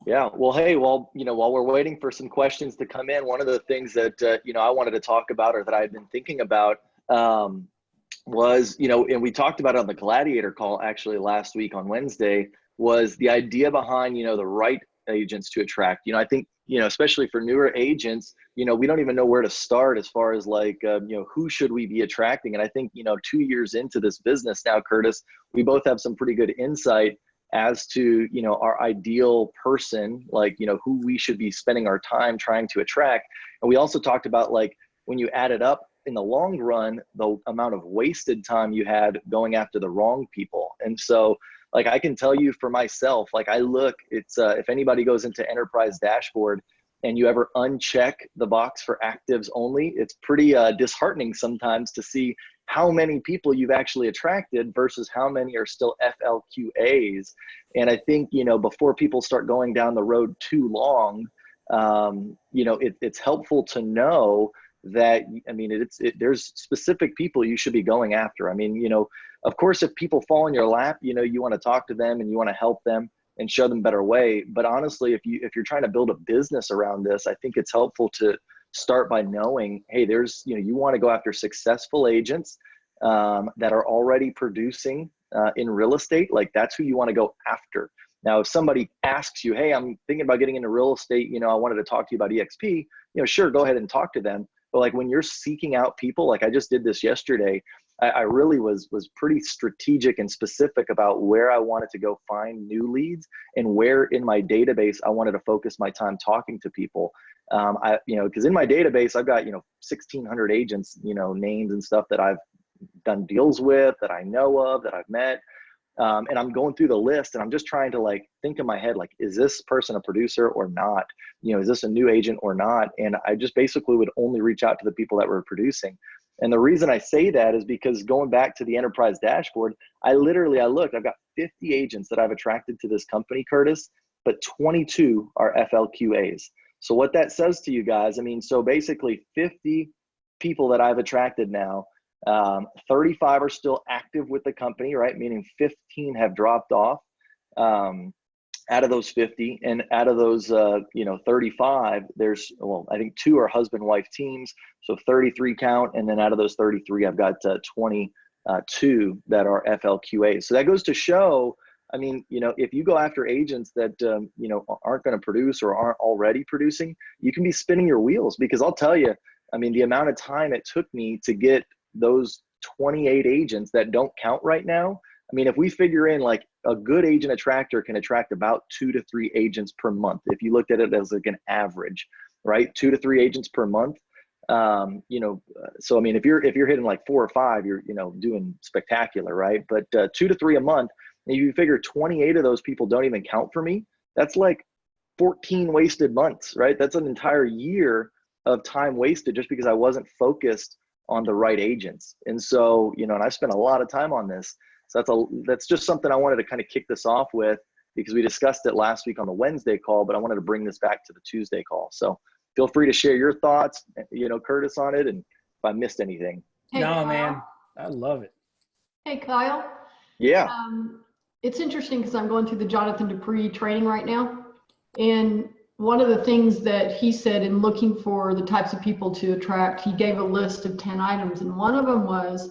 Yeah. Well, hey, while we're waiting for some questions to come in, one of the things that, I wanted to talk about, or that I've been thinking about, was, and we talked about it on the Gladiator call actually last week on Wednesday, was the idea behind, the right agents to attract. I think, especially for newer agents, we don't even know where to start as far as like, who should we be attracting? And I think, 2 years into this business now, Curtis, we both have some pretty good insight as to, our ideal person, like, who we should be spending our time trying to attract. And we also talked about, like, when you add it up in the long run, the amount of wasted time you had going after the wrong people. And so, like, I can tell you for myself, like, it's if anybody goes into Enterprise Dashboard and you ever uncheck the box for actives only, it's pretty disheartening sometimes to see how many people you've actually attracted versus how many are still FLQAs. And I think, before people start going down the road too long, it's helpful to know that, there's specific people you should be going after. Of course, if people fall in your lap, you want to talk to them and you want to help them and show them a better way. But honestly, if you're trying to build a business around this, I think it's helpful to start by knowing, hey, you want to go after successful agents that are already producing in real estate. Like, that's who you want to go after. Now, if somebody asks you, hey, I'm thinking about getting into real estate, I wanted to talk to you about EXP, sure, go ahead and talk to them. But like, when you're seeking out people, like I just did this yesterday, I really was pretty strategic and specific about where I wanted to go find new leads and where in my database I wanted to focus my time talking to people. Because in my database, I've got, 1,600 agents, names and stuff that I've done deals with, that I know of, that I've met. And I'm going through the list and I'm just trying to, like, think in my head, like, is this person a producer or not? Is this a new agent or not? And I just basically would only reach out to the people that were producing. And the reason I say that is because, going back to the Enterprise Dashboard, I looked, I've got 50 agents that I've attracted to this company, Curtis, but 22 are FLQAs. So what that says to you guys, so basically 50 people that I've attracted now, 35 are still active with the company, right? Meaning 15 have dropped off out of those 50. And out of those, 35, I think 2 are husband-wife teams. So 33 count. And then out of those 33, I've got 22 that are FLQAs. So that goes to show, if you go after agents that, aren't going to produce or aren't already producing, you can be spinning your wheels. Because I'll tell you, the amount of time it took me to get those 28 agents that don't count right now. If we figure in, like, a good agent attractor can attract about 2 to 3 agents per month. If you looked at it as like an average, right? 2 to 3 agents per month. So, if you're hitting like 4 or 5, you're, doing spectacular, right? But 2 to 3 a month, and you figure 28 of those people don't even count for me. That's like 14 wasted months, right? That's an entire year of time wasted just because I wasn't focused on the right agents. And so, and I spent a lot of time on this. So that's just something I wanted to kind of kick this off with, because we discussed it last week on the Wednesday call, but I wanted to bring this back to the Tuesday call. So feel free to share your thoughts, Curtis, on it, and if I missed anything. Hey, no, Kyle. Man, I love it. Hey, Kyle. Yeah. It's interesting because I'm going through the Jonathan Dupree training right now. And one of the things that he said in looking for the types of people to attract, he gave a list of 10 items. And one of them was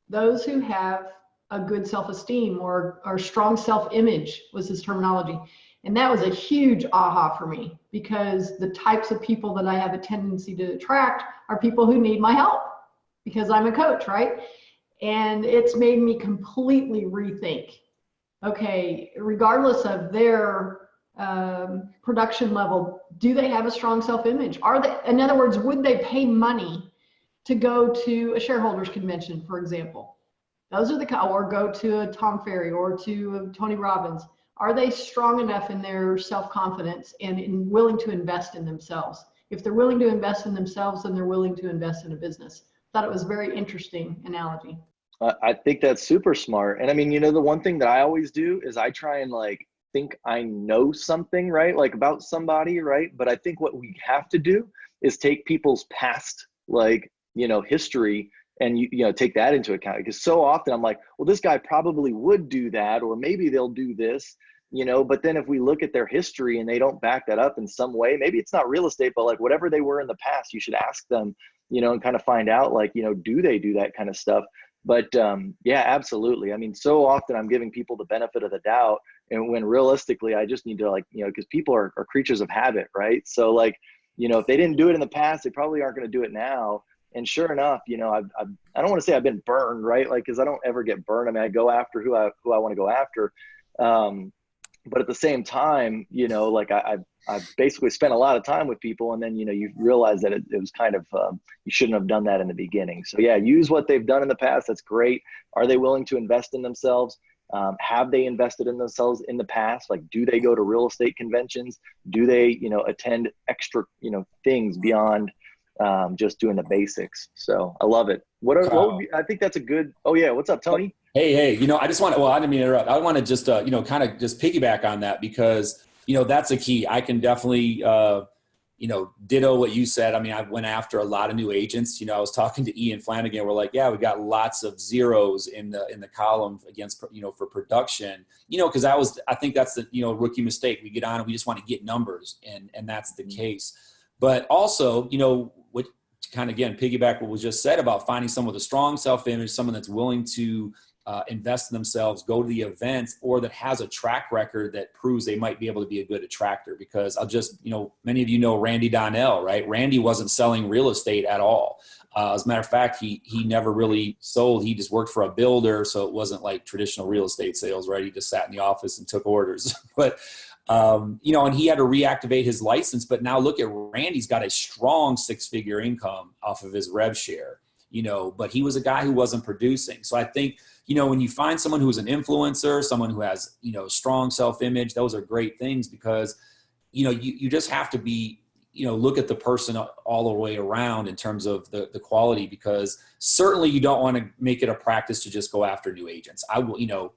those who have a good self-esteem or strong self-image was his terminology. And that was a huge aha for me, because the types of people that I have a tendency to attract are people who need my help, because I'm a coach, right? And it's made me completely rethink, okay, regardless of their production level, do they have a strong self-image? In other words, would they pay money to go to a shareholders convention, for example? Those are or go to a Tom Ferry or to a Tony Robbins. Are they strong enough in their self-confidence and willing to invest in themselves? If they're willing to invest in themselves, then they're willing to invest in a business. Thought it was a very interesting analogy. I think that's super smart. And the one thing that I always do is I try and think I know something, right? Like about somebody, right? But I think what we have to do is take people's past, history, and take that into account. Because so often I'm like, well, this guy probably would do that, or maybe they'll do this. but then if we look at their history and they don't back that up in some way, maybe it's not real estate, but like whatever they were in the past, you should ask them, and kind of find out like, do they do that kind of stuff? But yeah, absolutely. I mean, so often I'm giving people the benefit of the doubt, and when realistically, I just need to like, because people are creatures of habit, right? So like, if they didn't do it in the past, they probably aren't going to do it now. And sure enough, I don't want to say I've been burned, right? Like, because I don't ever get burned. I mean, I go after who I want to go after. But at the same time, like I've basically spent a lot of time with people, and then, you realize that it was kind of, you shouldn't have done that in the beginning. So yeah, use what they've done in the past. That's great. Are they willing to invest in themselves? Have they invested in themselves in the past? Like, do they go to real estate conventions? Do they, attend extra, things beyond just doing the basics? So I love it. What would be, I think that's a good, oh yeah. What's up, Tony? Hey, I just want to, I didn't mean to interrupt. I want to just, kind of just piggyback on that because, that's a key. I can definitely, ditto what you said. I mean, I went after a lot of new agents. I was talking to Ian Flannigan. We're like, yeah, we got lots of zeros in the column against, for production, because I think that's the, rookie mistake. We get on and we just want to get numbers, and that's the case. But also, what kind of, again, piggyback what was just said about finding someone with a strong self-image, someone that's willing to invest in themselves, go to the events, or that has a track record that proves they might be able to be a good attractor. Because I'll just, many of you know Randy Donnell, right? Randy wasn't selling real estate at all. As a matter of fact, he never really sold. He just worked for a builder. So it wasn't like traditional real estate sales, right? He just sat in the office and took orders. But, and he had to reactivate his license. But now look at Randy's got a strong 6-figure income off of his rev share, but he was a guy who wasn't producing. So I think, when you find someone who's an influencer, someone who has, strong self-image, those are great things because, you just have to be, look at the person all the way around in terms of the quality, because certainly you don't want to make it a practice to just go after new agents. I will,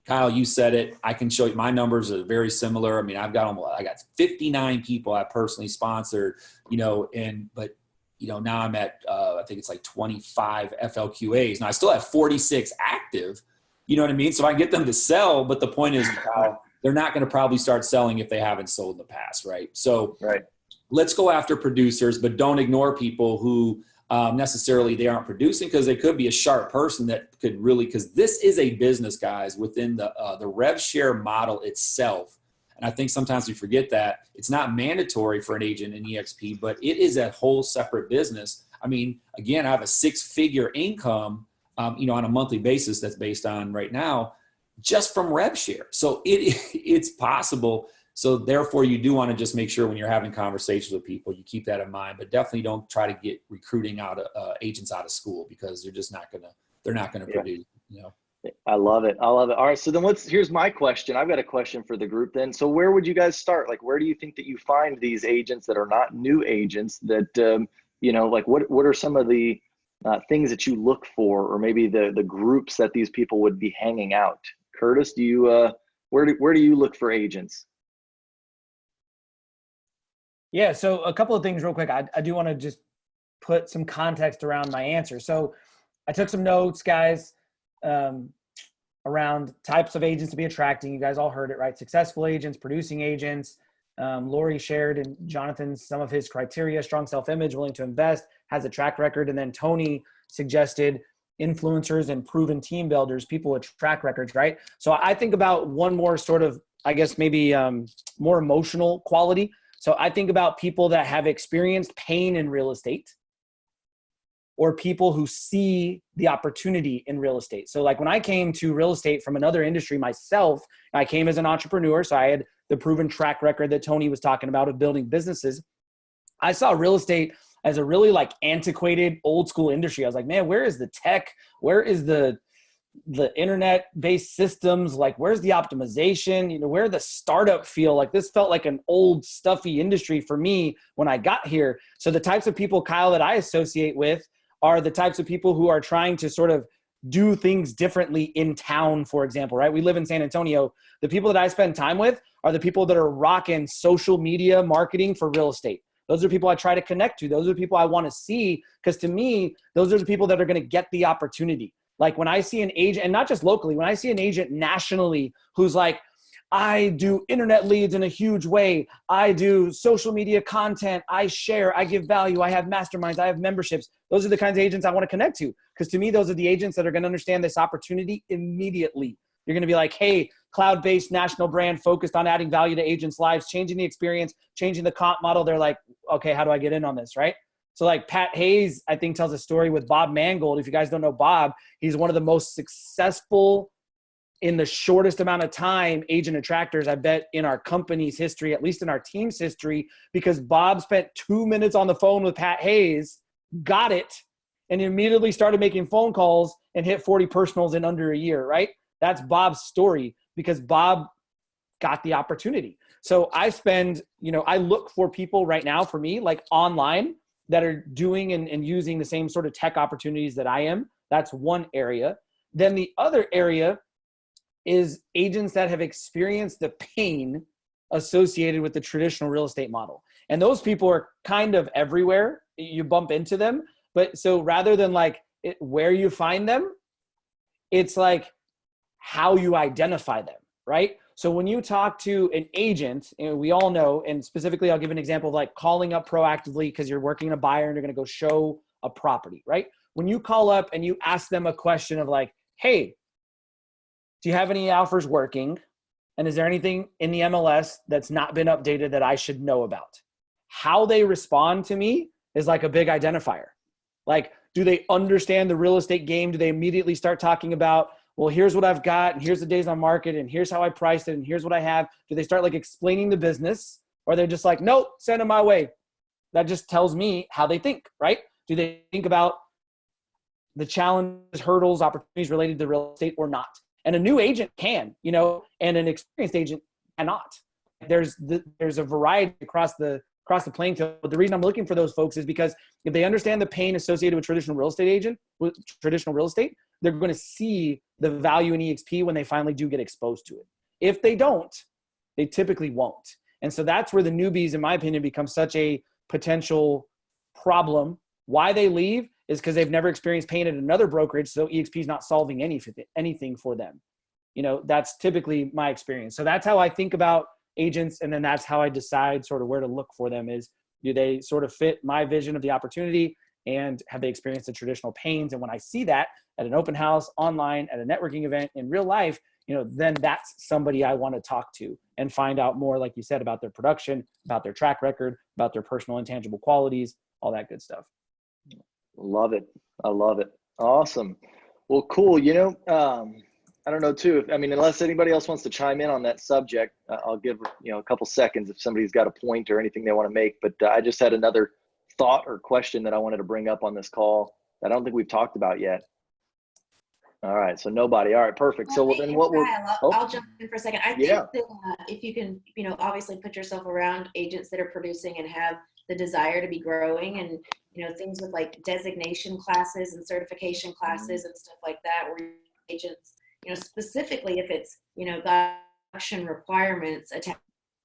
Kyle, you said it. I can show you my numbers are very similar. I mean, I got 59 people I personally sponsored, but now I'm at, I think it's like 25 FLQAs. Now I still have 46 active, you know what I mean? So I get them to sell, but the point is they're not going to probably start selling if they haven't sold in the past. Right. So let's go after producers, but don't ignore people who necessarily they aren't producing, because they could be a sharp person that could really, because this is a business, guys, within the rev share model itself. And I think sometimes we forget that it's not mandatory for an agent in EXP, but it is a whole separate business. I mean, again, I have a 6-figure income, on a monthly basis that's based on right now, just from rev share. So it's possible. So therefore you do want to just make sure when you're having conversations with people, you keep that in mind, but definitely don't try to get recruiting out of agents out of school, because they're just not going to produce, I love it. All right. So then here's my question. I've got a question for the group then. So where would you guys start? Like, where do you think that you find these agents that are not new agents that, like what are some of the things that you look for, or maybe the groups that these people would be hanging out? Curtis, do you, where do you look for agents? Yeah. So a couple of things real quick. I do want to just put some context around my answer. So I took some notes, guys, around types of agents to be attracting. You guys all heard it, right? Successful agents, producing agents. Lori shared and Jonathan some of his criteria: strong self-image, willing to invest, has a track record. And then Tony suggested influencers and proven team builders, people with track records, right? So I think about one more sort of, I guess, maybe more emotional quality. So I think about people that have experienced pain in real estate, or people who see the opportunity in real estate. So like when I came to real estate from another industry myself, I came as an entrepreneur. So I had the proven track record that Tony was talking about of building businesses. I saw real estate as a really like antiquated old school industry. I was like, man, where is the tech? Where is the internet-based systems? Like, where's the optimization? Where the startup feel? Like, this felt like an old stuffy industry for me when I got here. So the types of people, Kyle, that I associate with are the types of people who are trying to sort of do things differently in town, for example, right? We live in San Antonio. The people that I spend time with are the people that are rocking social media marketing for real estate. Those are people I try to connect to. Those are the people I want to see, because to me, those are the people that are going to get the opportunity. Like when I see an agent, and not just locally, when I see an agent nationally who's like, I do internet leads in a huge way. I do social media content. I share, I give value. I have masterminds. I have memberships. Those are the kinds of agents I want to connect to. Because to me, those are the agents that are going to understand this opportunity immediately. You're going to be like, hey, cloud-based national brand focused on adding value to agents' lives, changing the experience, changing the comp model. They're like, okay, how do I get in on this, right? So like Pat Hayes, I think, tells a story with Bob Mangold. If you guys don't know Bob, he's one of the most successful in the shortest amount of time agent attractors, I bet, in our company's history, at least in our team's history, because Bob spent 2 minutes on the phone with Pat Hayes, got it, and immediately started making phone calls and hit 40 personals in under a year, right? That's Bob's story because Bob got the opportunity. So I spend, I look for people right now for me, like online, that are doing and using the same sort of tech opportunities that I am. That's one area. Then the other area is agents that have experienced the pain associated with the traditional real estate model. And those people are kind of everywhere. You bump into them. But so rather than like where you find them, it's like how you identify them, right? So when you talk to an agent, and we all know, and specifically I'll give an example of like calling up proactively because you're working a buyer and you're going to go show a property, right? When you call up and you ask them a question of like, hey, do you have any offers working? And is there anything in the MLS that's not been updated that I should know about? How they respond to me is like a big identifier. Like, do they understand the real estate game? Do they immediately start talking about, well, here's what I've got, and here's the days on market, and here's how I priced it, and here's what I have? Do they start like explaining the business? Or they're just like, nope, send them my way? That just tells me how they think, right? Do they think about the challenges, hurdles, opportunities related to real estate or not? And a new agent can, and an experienced agent cannot. There's a variety across the playing field. But the reason I'm looking for those folks is because if they understand the pain associated with traditional real estate, they're going to see the value in EXP when they finally do get exposed to it. If they don't, they typically won't. And so that's where the newbies, in my opinion, become such a potential problem. Why they leave is because they've never experienced pain at another brokerage, so EXP is not solving anything for them. That's typically my experience. So that's how I think about agents, and then that's how I decide sort of where to look for them is, do they sort of fit my vision of the opportunity, and have they experienced the traditional pains? And when I see that at an open house, online, at a networking event, in real life, then that's somebody I want to talk to and find out more, like you said, about their production, about their track record, about their personal intangible qualities, all that good stuff. Love it. I love it. Awesome. Well, cool. I don't know too, unless anybody else wants to chime in on that subject, I'll give, a couple seconds if somebody's got a point or anything they want to make, but I just had another thought or question that I wanted to bring up on this call that I don't think we've talked about yet. All right. So nobody. All right, perfect. So then I'll jump in for a second. I think that if you can, obviously put yourself around agents that are producing and have the desire to be growing, and, things with like designation classes and certification classes and stuff like that, where agents, specifically if it's, got production requirements attached,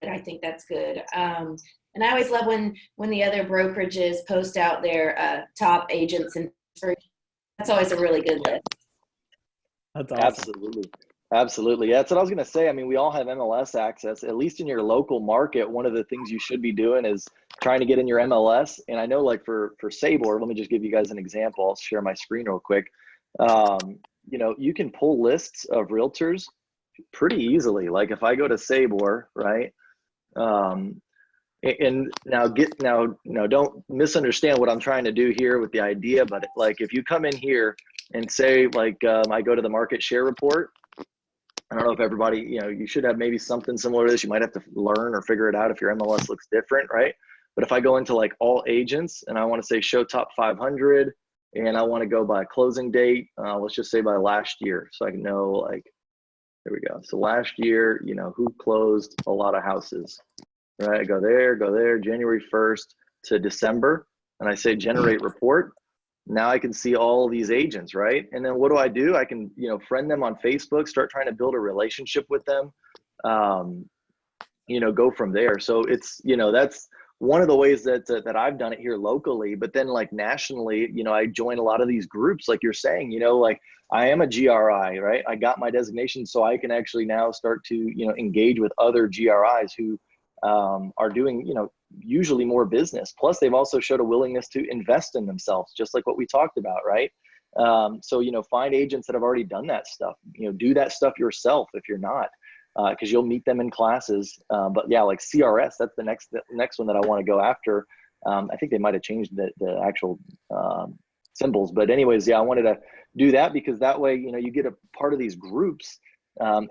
I think that's good. And I always love when the other brokerages post out their top agents, and that's always a really good list. That's awesome. Absolutely. Yeah, that's what I was going to say. We all have MLS access, at least in your local market. One of the things you should be doing is trying to get in your MLS. And I know, like for Sabor, let me just give you guys an example. I'll share my screen real quick. You can pull lists of realtors pretty easily. Like if I go to Sabor, right? And now don't misunderstand what I'm trying to do here with the idea, but like if you come in here and say I go to the market share report, I don't know if everybody, you should have maybe something similar to this. You might have to learn or figure it out if your MLS looks different, right? But if I go into like all agents and I want to say show top 500 and I want to go by closing date, let's just say by last year. So I can know, like, there we go. So last year, who closed a lot of houses, right? I go there, January 1st to December, and I say generate report. Now I can see all these agents, right? And then what do? I can, friend them on Facebook, start trying to build a relationship with them, go from there. So it's, that's one of the ways that I've done it here locally, but then like nationally, you know, I join a lot of these groups, like you're saying, you know, like I am a GRI, right? I got my designation, so I can actually now start to, you know, engage with other GRIs who are doing, you know, usually more business. Plus, they've also showed a willingness to invest in themselves, just like what we talked about, right? So, you know, find agents that have already done that stuff. You know, do that stuff yourself if you're not, because you'll meet them in classes. But yeah, like CRS, that's the next one that I want to go after. I think they might have changed the actual symbols, but anyways, yeah, I wanted to do that because that way, you know, you get a part of these groups.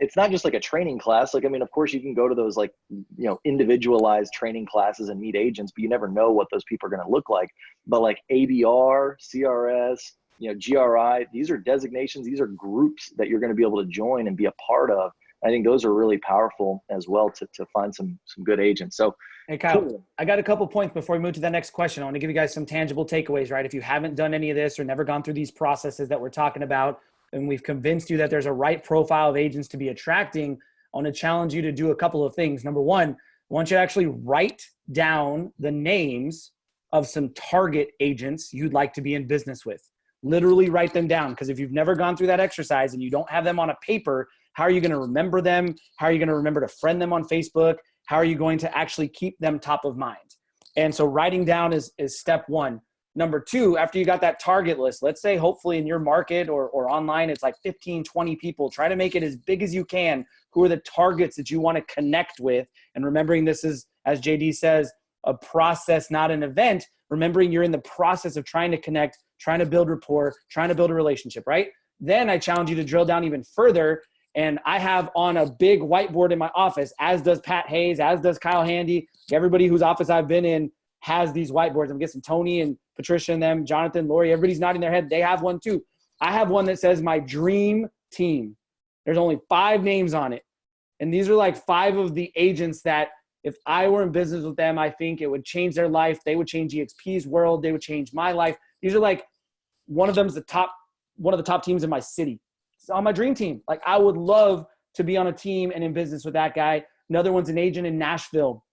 It's not just like a training class. Like, I mean, of course you can go to those like, you know, individualized training classes and meet agents, but you never know what those people are going to look like. But like ABR, CRS, you know, GRI, these are designations. These are groups that you're going to be able to join and be a part of. I think those are really powerful as well to find some good agents. So, hey Kyle, cool. I got a couple points before we move to the next question. I want to give you guys some tangible takeaways, right? If you haven't done any of this or never gone through these processes that we're talking about, and we've convinced you that there's a right profile of agents to be attracting, I want to challenge you to do a couple of things. Number one, I want you to actually write down the names of some target agents you'd like to be in business with. Literally write them down, because if you've never gone through that exercise and you don't have them on a paper, how are you going to remember them? How are you going to remember to friend them on Facebook? How are you going to actually keep them top of mind? And so writing down is step one. Number two, after you got that target list, let's say hopefully in your market or online, it's like 15, 20 people. Try to make it as big as you can. Who are the targets that you want to connect with? And remembering this is, as JD says, a process, not an event. Remembering you're in the process of trying to connect, trying to build rapport, trying to build a relationship, right? Then I challenge you to drill down even further. And I have on a big whiteboard in my office, as does Pat Hayes, as does Kyle Handy. Everybody whose office I've been in has these whiteboards. I'm guessing Tony and Patricia and them, Jonathan, Lori, everybody's nodding their head. They have one too. I have one that says my dream team. There's only 5 names on it. And these are like 5 of the agents that if I were in business with them, I think it would change their life. They would change EXP's world. They would change my life. These are like, one of them's one of the top teams in my city. It's on my dream team. Like, I would love to be on a team and in business with that guy. Another one's an agent in Nashville.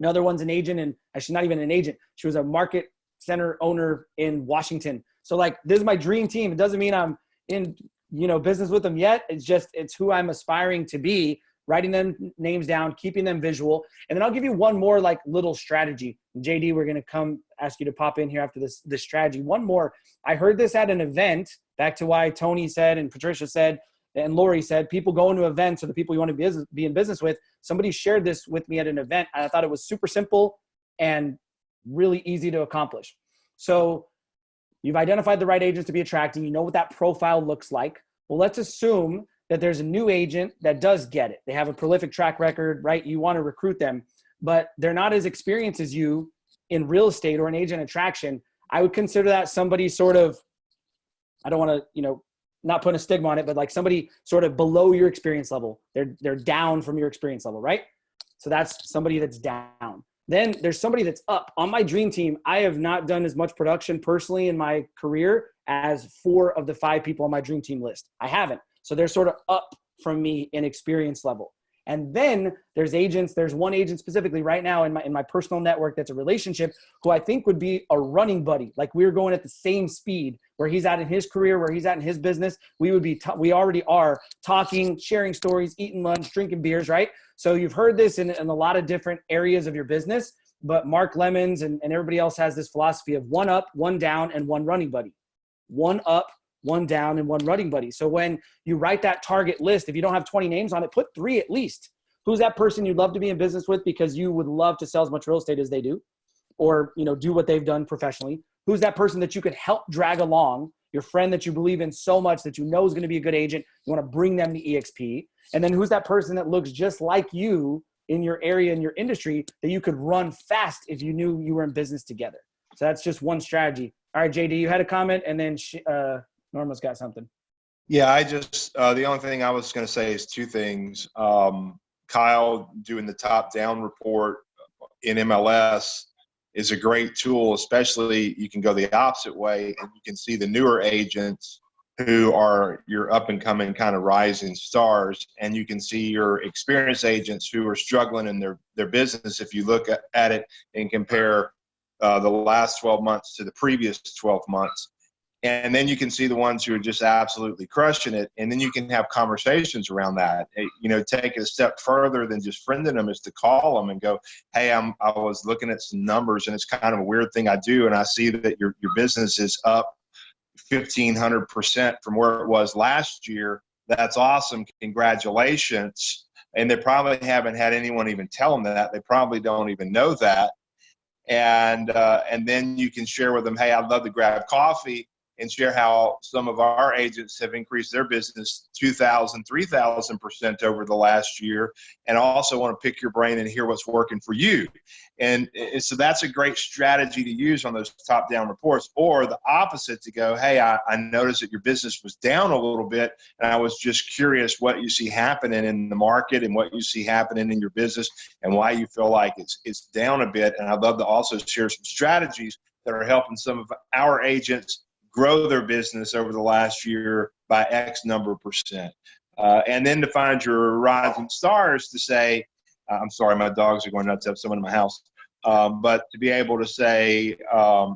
Another one's an agent in, actually not even an agent. She was a market center owner in Washington. So like, this is my dream team. It doesn't mean I'm in, you know, business with them yet. It's just, it's who I'm aspiring to be, writing them names down, keeping them visual. And then I'll give you one more like little strategy. JD, we're going to come ask you to pop in here after this strategy. One more. I heard this at an event, back to why Tony said and Patricia said and Lori said, people go into events or the people you want to be in business with. Somebody shared this with me at an event, and I thought it was super simple and really easy to accomplish. So you've identified the right agents to be attracting. You know what that profile looks like. Well, let's assume that there's a new agent that does get it. They have a prolific track record, right? You want to recruit them, but they're not as experienced as you in real estate or in agent attraction. I would consider that somebody sort of, I don't want to, you know, not put a stigma on it, but like somebody sort of below your experience level. They're down from your experience level, right? So that's somebody that's down. Then there's somebody that's up. On my dream team, I have not done as much production personally in my career as 4 of the 5 people on my dream team list. I haven't. So they're sort of up from me in experience level. And then there's agents. There's one agent specifically right now in my personal network that's a relationship who I think would be a running buddy. Like, we're going at the same speed where he's at in his career, where he's at in his business. We would be, we already are talking, sharing stories, eating lunch, drinking beers, right? So you've heard this in a lot of different areas of your business, but Mark Lemons and everybody else has this philosophy of 1 up, 1 down, and 1 running buddy. 1 up, 1 down, and 1 running buddy. So when you write that target list, if you don't have 20 names on it, put 3 at least. Who's that person you'd love to be in business with because you would love to sell as much real estate as they do, or, you know, do what they've done professionally? Who's that person that you could help drag along, your friend that you believe in so much that you know is going to be a good agent? You want to bring them to EXP. And then who's that person that looks just like you in your area, in your industry, that you could run fast if you knew you were in business together? So that's just one strategy. All right, JD, you had a comment, and then Norma's got something. Yeah, I just the only thing I was going to say is 2 things. Kyle doing the top-down report in MLS is a great tool, especially you can go the opposite way and you can see the newer agents who are your up and coming kind of rising stars. And you can see your experienced agents who are struggling in their business. If you look at it and compare the last 12 months to the previous 12 months. And then you can see the ones who are just absolutely crushing it. And then you can have conversations around that. You know, take it a step further than just friending them is to call them and go, hey, I was looking at some numbers and it's kind of a weird thing I do. And I see that your business is up 1,500% from where it was last year. That's awesome. Congratulations. And they probably haven't had anyone even tell them that. They probably don't even know that. And then you can share with them, hey, I'd love to grab coffee, and share how some of our agents have increased their business 2,000, 3,000% over the last year, and also want to pick your brain and hear what's working for you. And so that's a great strategy to use on those top-down reports. Or the opposite, to go, hey, I noticed that your business was down a little bit, and I was just curious what you see happening in the market and what you see happening in your business and why you feel like it's down a bit. And I'd love to also share some strategies that are helping some of our agents grow their business over the last year by X number of percent. And then to find your rising stars to say, I'm sorry, my dogs are going nuts to have someone in my house. But to be able to say,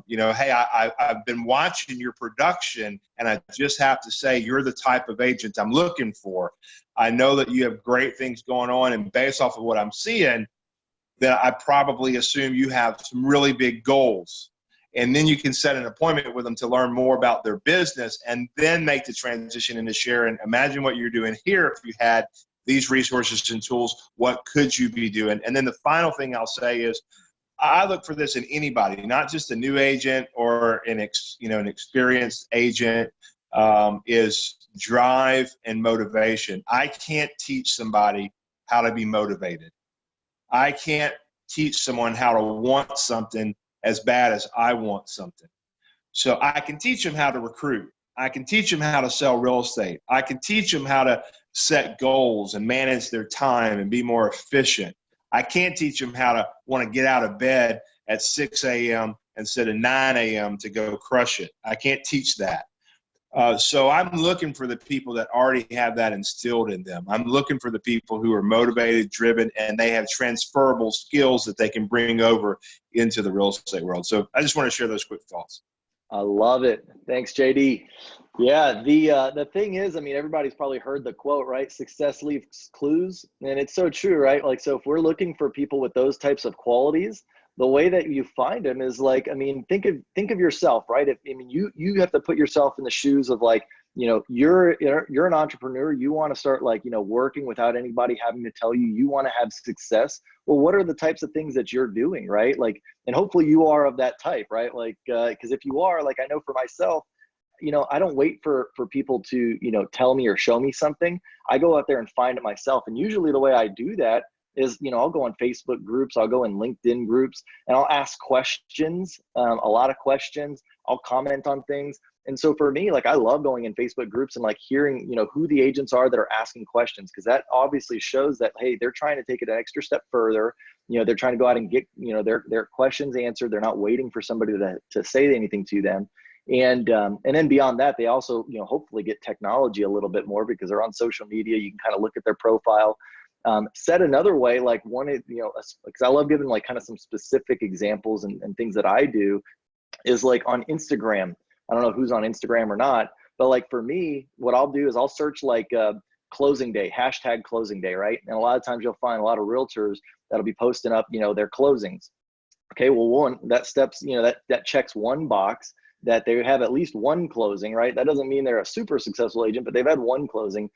you know, hey, I've been watching your production and I just have to say you're the type of agent I'm looking for. I know that you have great things going on, and based off of what I'm seeing, that I probably assume you have some really big goals. And then you can set an appointment with them to learn more about their business and then make the transition into share. And imagine what you're doing here if you had these resources and tools. What could you be doing? And then the final thing I'll say is I look for this in anybody, not just a new agent or an experienced agent, is drive and motivation. I can't teach somebody how to be motivated. I can't teach someone how to want something as bad as I want something. So I can teach them how to recruit. I can teach them how to sell real estate. I can teach them how to set goals and manage their time and be more efficient. I can't teach them how to want to get out of bed at 6 a.m. instead of 9 a.m. to go crush it. I can't teach that. So I'm looking for the people that already have that instilled in them. I'm looking for the people who are motivated, driven, and they have transferable skills that they can bring over into the real estate world. So I just want to share those quick thoughts. I love it. Thanks, JD. Yeah, the thing is, I mean, everybody's probably heard the quote, right? Success leaves clues. And it's so true, right? Like, so if we're looking for people with those types of qualities, the way that you find them is like, I mean, think of yourself, right? You have to put yourself in the shoes of like, you know, you're an entrepreneur. You want to start like, you know, working without anybody having to tell you. You want to have success. Well, what are the types of things that you're doing, right? Like, and hopefully you are of that type, right? Like, because if you are, like, I know for myself, you know, I don't wait for people to, you know, tell me or show me something. I go out there and find it myself. And usually the way I do that is, you know, I'll go on Facebook groups, I'll go in LinkedIn groups, and I'll ask questions, a lot of questions. I'll comment on things. And so for me, like, I love going in Facebook groups and like hearing, you know, who the agents are that are asking questions, because that obviously shows that, hey, they're trying to take it an extra step further. You know, they're trying to go out and get, you know, their questions answered. They're not waiting for somebody to say anything to them. And then beyond that, they also, you know, hopefully get technology a little bit more because they're on social media. You can kind of look at their profile. Said another way, like one is, you know, because I love giving like kind of some specific examples and things that I do is like on Instagram. I don't know who's on Instagram or not, but like for me, what I'll do is I'll search like closing day, hashtag closing day, right? And a lot of times you'll find a lot of realtors that'll be posting up, you know, their closings. Okay, well, one, that steps, you know, that checks one box that they have at least one closing, right? That doesn't mean they're a super successful agent, but they've had one closing.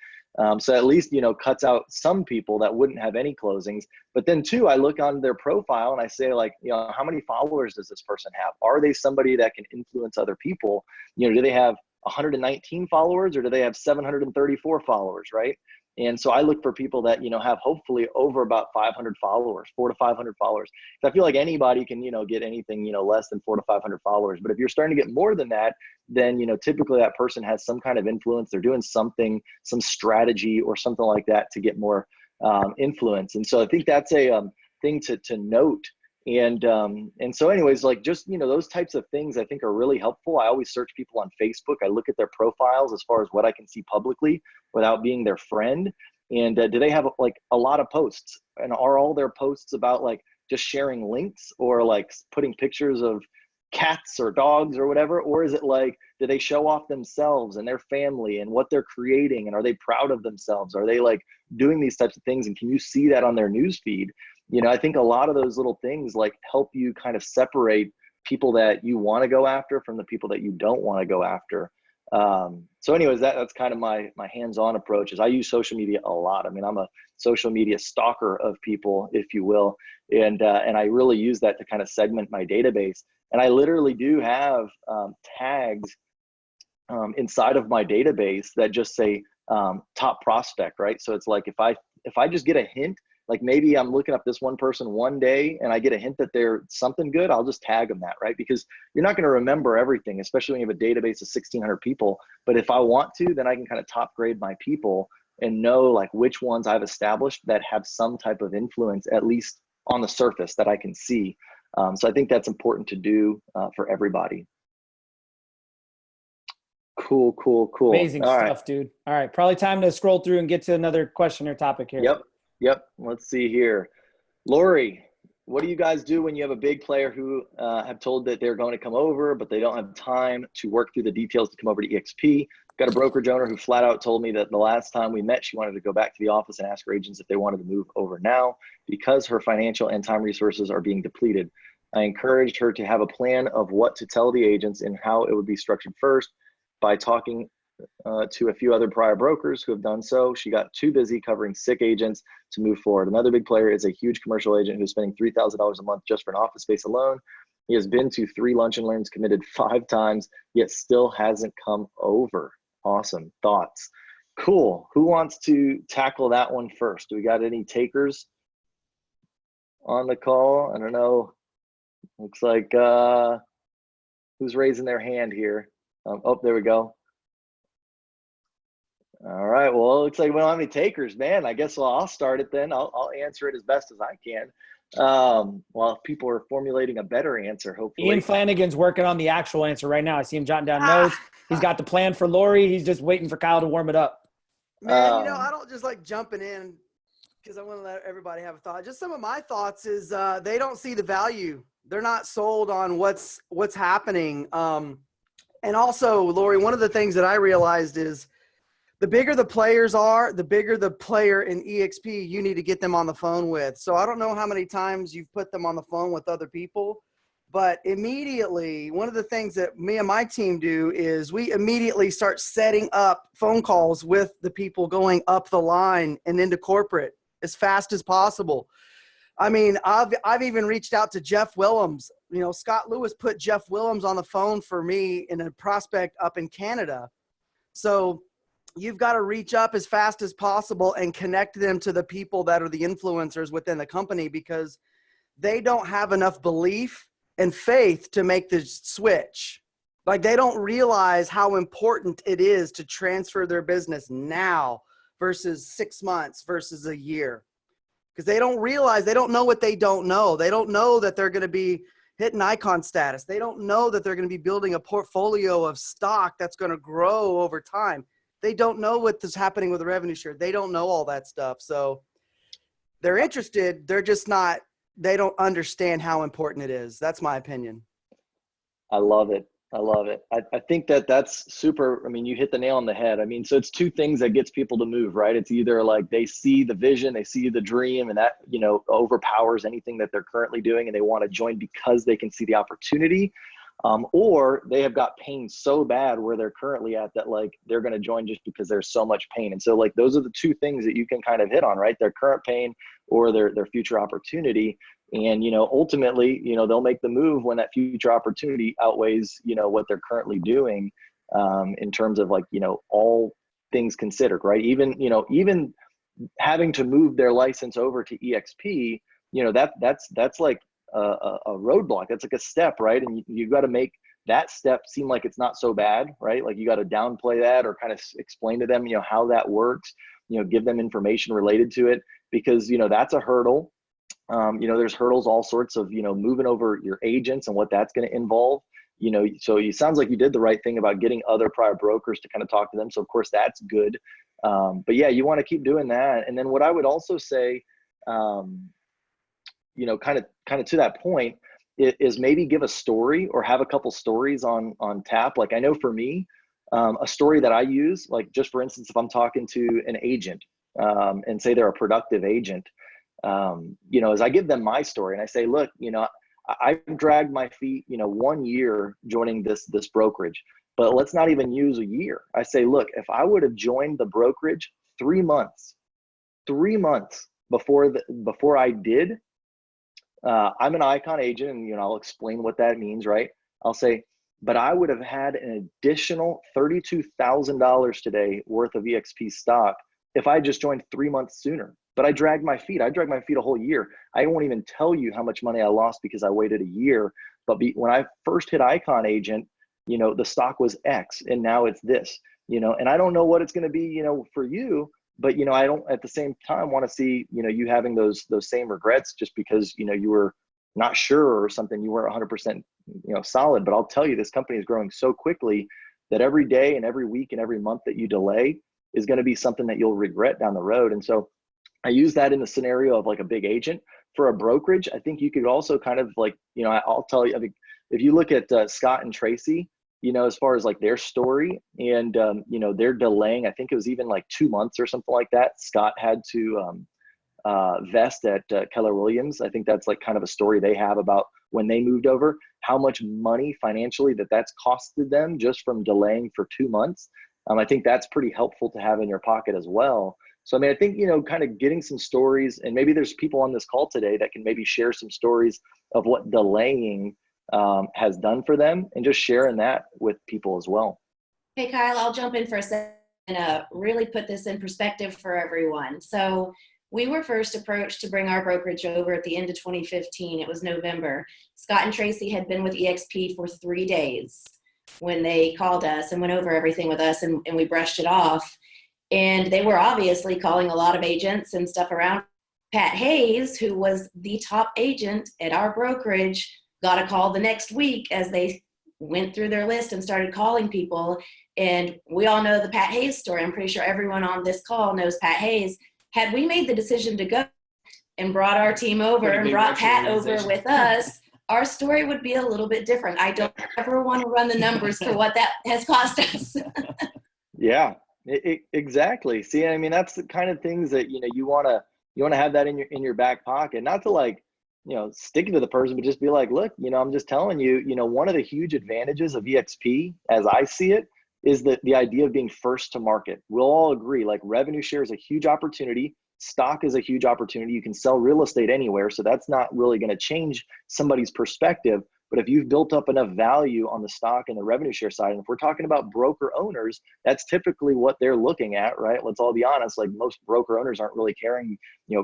So at least, you know, cuts out some people that wouldn't have any closings. But then two, I look on their profile and I say like, you know, how many followers does this person have? Are they somebody that can influence other people? You know, do they have 119 followers or do they have 734 followers, right? And so I look for people that, you know, have hopefully over about 500 followers, 400 to 500 followers. So I feel like anybody can, you know, get anything, you know, less than 400 to 500 followers. But if you're starting to get more than that, then, you know, typically that person has some kind of influence. They're doing something, some strategy or something like that to get more influence. And so I think that's a thing to note And so anyways, like just, those types of things I think are really helpful. I always search people on Facebook. I look at their profiles as far as what I can see publicly without being their friend. And do they have like a lot of posts, and are all their posts about like just sharing links or like putting pictures of cats or dogs or whatever? Or is it like, do they show off themselves and their family and what they're creating? And are they proud of themselves? Are they like doing these types of things? And can you see that on their news feed? I think a lot of those little things like help you kind of separate people that you want to go after from the people that you don't want to go after. So anyways, that's kind of my hands-on approach. Is I use social media a lot. I mean, I'm a social media stalker of people, if you will. And I really use that to kind of segment my database. And I literally do have tags inside of my database that just say top prospect, right? So it's like if I just get a hint, like maybe I'm looking up this one person one day and I get a hint that they're something good, I'll just tag them that, right? Because you're not going to remember everything, especially when you have a database of 1,600 people. But if I want to, then I can kind of top grade my people and know like which ones I've established that have some type of influence, at least on the surface, that I can see. So I think that's important to do for everybody. Cool. Amazing stuff, dude. All right. Probably time to scroll through and get to another question or topic here. Yep. Let's see here. Lori, what do you guys do when you have a big player who have told that they're going to come over, but they don't have time to work through the details to come over to EXP? Got a brokerage owner who flat out told me that the last time we met, she wanted to go back to the office and ask her agents if they wanted to move over now because her financial and time resources are being depleted. I encouraged her to have a plan of what to tell the agents and how it would be structured first. By talking to a few other prior brokers who have done so, she got too busy covering sick agents to move forward. Another big player is a huge commercial agent who's spending $3,000 a month just for an office space alone. He has been to 3 lunch and learns, committed 5 times, yet still hasn't come over. Awesome thoughts. Cool. Who wants to tackle that one first? Do we got any takers on the call? I don't know. Looks like who's raising their hand here? Oh, there we go. All right. Well, it looks like we don't have any takers, man. I guess I'll start it then. I'll answer it as best as I can. While if people are formulating a better answer, hopefully. Ian Flannigan's working on the actual answer right now. I see him jotting down notes. He's got the plan for Lori. He's just waiting for Kyle to warm it up. Man, I don't just like jumping in because I want to let everybody have a thought. Just some of my thoughts is they don't see the value. They're not sold on what's happening. And also, Lori, one of the things that I realized is the bigger the players are, the bigger the player in EXP you need to get them on the phone with. So I don't know how many times you've put them on the phone with other people, but immediately, one of the things that me and my team do is we immediately start setting up phone calls with the people going up the line and into corporate as fast as possible. I mean, I've even reached out to Jeff Willems. You know, Scott Lewis put Jeff Willems on the phone for me in a prospect up in Canada. So you've got to reach up as fast as possible and connect them to the people that are the influencers within the company because they don't have enough belief and faith to make the switch. Like they don't realize how important it is to transfer their business now versus 6 months versus a year. Because they don't realize, they don't know what they don't know. They don't know that they're going to be hitting icon status. They don't know that they're going to be building a portfolio of stock that's going to grow over time. They don't know what is happening with the revenue share. They don't know all that stuff. So they're interested. They're just not, they don't understand how important it is. That's my opinion. I love it. I think that's super. I mean, you hit the nail on the head. I mean, so it's 2 things that gets people to move, right? It's either like they see the vision, they see the dream, and that, overpowers anything that they're currently doing and they want to join because they can see the opportunity. Or they have got pain so bad where they're currently at that, like they're going to join just because there's so much pain. And so like, those are the 2 things that you can kind of hit on, right? Their current pain or their future opportunity. And, ultimately, they'll make the move when that future opportunity outweighs, what they're currently doing, in terms of like, all things considered, right? Even having to move their license over to EXP, that's like a roadblock. That's like a step, right? And you've got to make that step seem like it's not so bad, right? Like you got to downplay that or kind of explain to them, how that works, give them information related to it because, that's a hurdle. There's hurdles, all sorts of, moving over your agents and what that's going to involve. So it sounds like you did the right thing about getting other prior brokers to kind of talk to them. So of course that's good. But yeah, you want to keep doing that. And then what I would also say, kind of to that point is maybe give a story or have a couple stories on tap. Like I know for me, a story that I use, like just for instance, if I'm talking to an agent and say they're a productive agent, as I give them my story and I say, look, I've dragged my feet, 1 year joining this brokerage, but let's not even use a year. I say, look, if I would have joined the brokerage 3 months before I did, I'm an icon agent, and I'll explain what that means, right? I'll say, but I would have had an additional $32,000 today worth of EXP stock if I just joined 3 months sooner. But I dragged my feet a whole year. I won't even tell you how much money I lost because I waited a year. But when I first hit icon agent, the stock was X and now it's this, and I don't know what it's going to be, for you, but, I don't at the same time want to see, you having those same regrets just because, you were not sure or something, you weren't 100%, solid. But I'll tell you, this company is growing so quickly that every day and every week and every month that you delay is going to be something that you'll regret down the road. And so I use that in the scenario of like a big agent. For a brokerage, I think you could also kind of like, I'll tell you, I mean, if you look at Scott and Tracy, as far as like their story and, they're delaying, I think it was even like 2 months or something like that. Scott had to vest at Keller Williams. I think that's like kind of a story they have about when they moved over, how much money financially that's costed them just from delaying for 2 months. I think that's pretty helpful to have in your pocket as well. So, I mean, I think, kind of getting some stories, and maybe there's people on this call today that can maybe share some stories of what delaying has done for them, and just sharing that with people as well. Hey, Kyle, I'll jump in for a second and really put this in perspective for everyone. So we were first approached to bring our brokerage over at the end of 2015. It was November. Scott and Tracy had been with EXP for 3 days when they called us and went over everything with us, and we brushed it off. And they were obviously calling a lot of agents and stuff around. Pat Hayes, who was the top agent at our brokerage, got a call the next week as they went through their list and started calling people. And we all know the Pat Hayes story. I'm pretty sure everyone on this call knows Pat Hayes. Had we made the decision to go and brought our team over and brought Pat over with us, our story would be a little bit different. I don't ever want to run the numbers for what that has cost us. Yeah. Exactly. See, I mean, that's the kind of things that, you want to have that in your back pocket, not to like, stick to the person, but just be like, look, I'm just telling you, one of the huge advantages of EXP, as I see it, is the idea of being first to market. We'll all agree, like revenue share is a huge opportunity. Stock is a huge opportunity. You can sell real estate anywhere. So that's not really going to change somebody's perspective. But if you've built up enough value on the stock and the revenue share side, and if we're talking about broker owners, that's typically what they're looking at, right? Let's all be honest, like most broker owners aren't really carrying,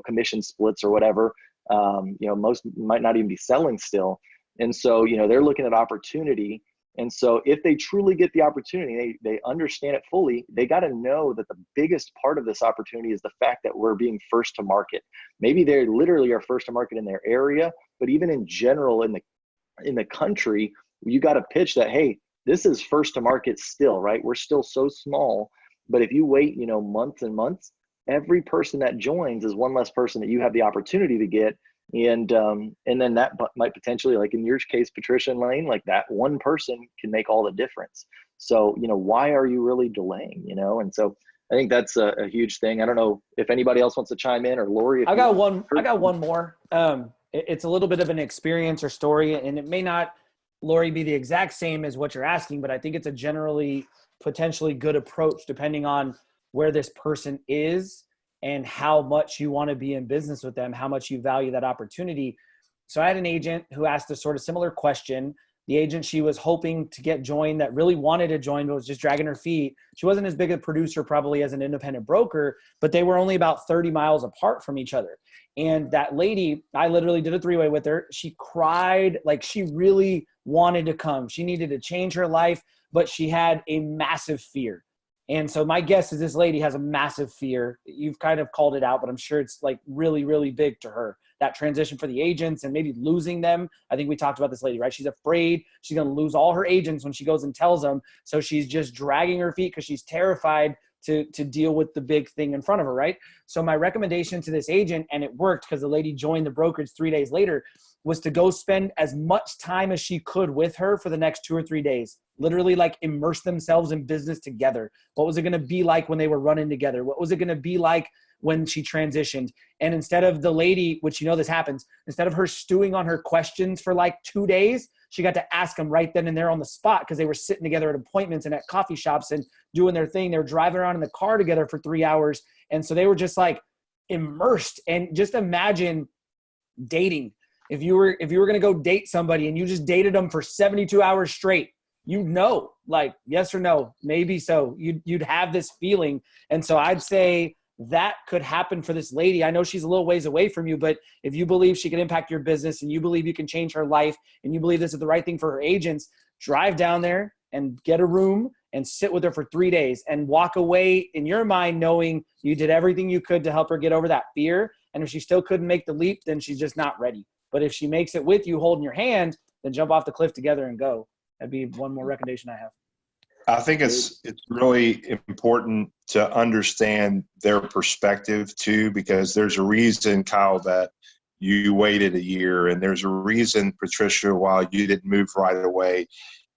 commission splits or whatever. Most might not even be selling still. And so, they're looking at opportunity. And so if they truly get the opportunity, they understand it fully, they got to know that the biggest part of this opportunity is the fact that we're being first to market. Maybe they literally are first to market in their area, but even in general, in the country, you got to pitch that, hey, this is first to market still, right? We're still so small, but if you wait, months and months, every person that joins is one less person that you have the opportunity to get. And then that might potentially, like in your case, Patricia and Lane, like that one person can make all the difference. So, why are you really delaying, And so I think that's a huge thing. I don't know if anybody else wants to chime in, or Lori. I got one more. It's a little bit of an experience or story, and it may not, Lori, be the exact same as what you're asking, but I think it's a generally potentially good approach depending on where this person is and how much you want to be in business with them, how much you value that opportunity. So I had an agent who asked a sort of similar question. The agent she was hoping to get joined that really wanted to join but was just dragging her feet. She wasn't as big a producer probably as an independent broker, but they were only about 30 miles apart from each other. And that lady, I literally did a 3-way with her. She cried, like she really wanted to come. She needed to change her life, but she had a massive fear. And so my guess is this lady has a massive fear. You've kind of called it out, but I'm sure it's like really, really big to her. that transition for the agents and maybe losing them. I think we talked about this lady, right? She's afraid she's going to lose all her agents when she goes and tells them. So she's just dragging her feet because she's terrified to deal with the big thing in front of her, right? So my recommendation to this agent, and it worked because the lady joined the brokerage 3 days later, was to go spend as much time as she could with her for the next 2 or 3 days. Literally like immerse themselves in business together. What was it going to be like when they were running together? What was it going to be like when she transitioned? And instead of the lady, which you know this happens, instead of her stewing on her questions for like 2 days, she got to ask them right then and there on the spot because they were sitting together at appointments and at coffee shops and doing their thing. They were driving around in the car together for 3 hours. And so they were just like immersed. And just imagine dating. If you were going to go date somebody and you just dated them for 72 hours straight, you'd know, like, yes or no, maybe so. You'd have this feeling. And so I'd say that could happen for this lady. I know she's a little ways away from you, but if you believe she can impact your business and you believe you can change her life and you believe this is the right thing for her agents, drive down there and get a room and sit with her for 3 days and walk away in your mind knowing you did everything you could to help her get over that fear. And if she still couldn't make the leap, then she's just not ready. But if she makes it with you holding your hand, then jump off the cliff together and go. That'd be one more recommendation I have. I think it's really important to understand their perspective too, because there's a reason, Kyle, that you waited a year, and there's a reason, Patricia, why you didn't move right away.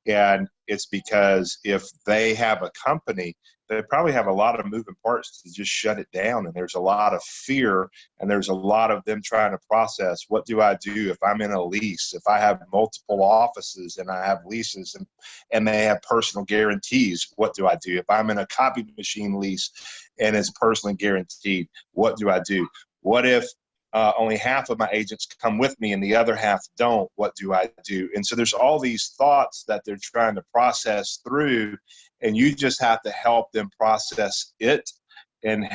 And it's because if they have a company, they probably have a lot of moving parts to just shut it down. And there's a lot of fear, and there's a lot of them trying to process, what do I do if I'm in a lease, if I have multiple offices and I have leases and they have personal guarantees, what do I do? If I'm in a copy machine lease and it's personally guaranteed, what do I do? What if only half of my agents come with me and the other half don't? What do I do? And so there's all these thoughts that they're trying to process through, and you just have to help them process it and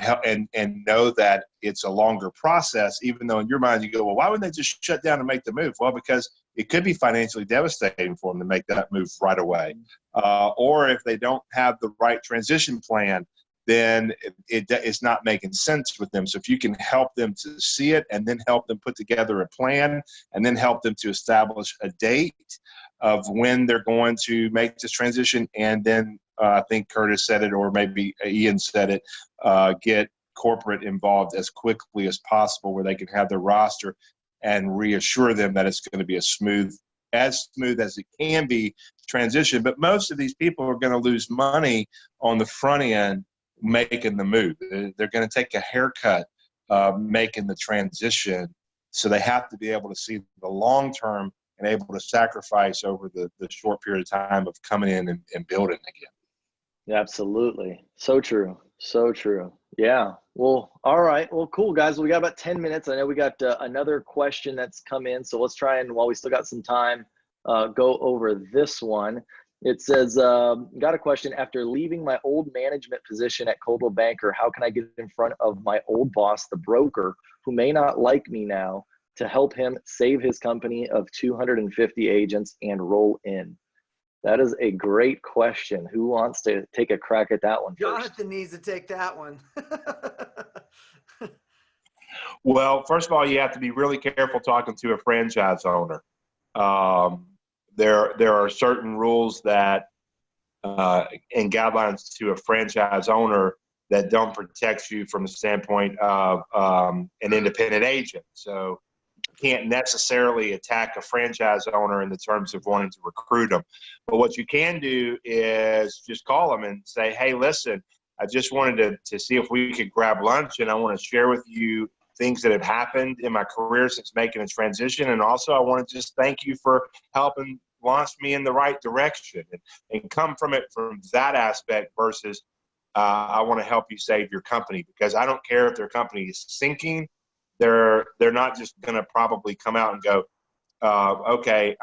know that it's a longer process, even though in your mind you go, well, why wouldn't they just shut down and make the move? Well, because it could be financially devastating for them to make that move right away. Or if they don't have the right transition plan, then it's not making sense with them. So if you can help them to see it and then help them put together a plan and then help them to establish a date of when they're going to make this transition, and then I think Curtis said it, or maybe Ian said it, get corporate involved as quickly as possible where they can have their roster and reassure them that it's going to be as smooth as it can be transition. But most of these people are going to lose money on the front end making the move. They're going to take a haircut making the transition. So they have to be able to see the long term and able to sacrifice over the short period of time of coming in and building again. Yeah, absolutely. So true. So true. Yeah. Well, all right. Well, cool, guys. We got about 10 minutes. I know we got another question that's come in. So let's try and, while we still got some time, go over this one. It says, got a question. After leaving my old management position at Coldwell Banker, how can I get in front of my old boss, the broker, who may not like me now, to help him save his company of 250 agents and roll in? That is a great question. Who wants to take a crack at that one first? Jonathan needs to take that one. Well, first of all, you have to be really careful talking to a franchise owner. There are certain rules that and guidelines to a franchise owner that don't protect you from the standpoint of an independent agent. So you can't necessarily attack a franchise owner in the terms of wanting to recruit them. But what you can do is just call them and say, hey, listen, I just wanted to see if we could grab lunch, and I want to share with you things that have happened in my career since making a transition. And also I want to just thank you for helping launch me in the right direction, and come from it from that aspect versus I want to help you save your company, because I don't care if their company is sinking. They're not just going to probably come out and go, okay,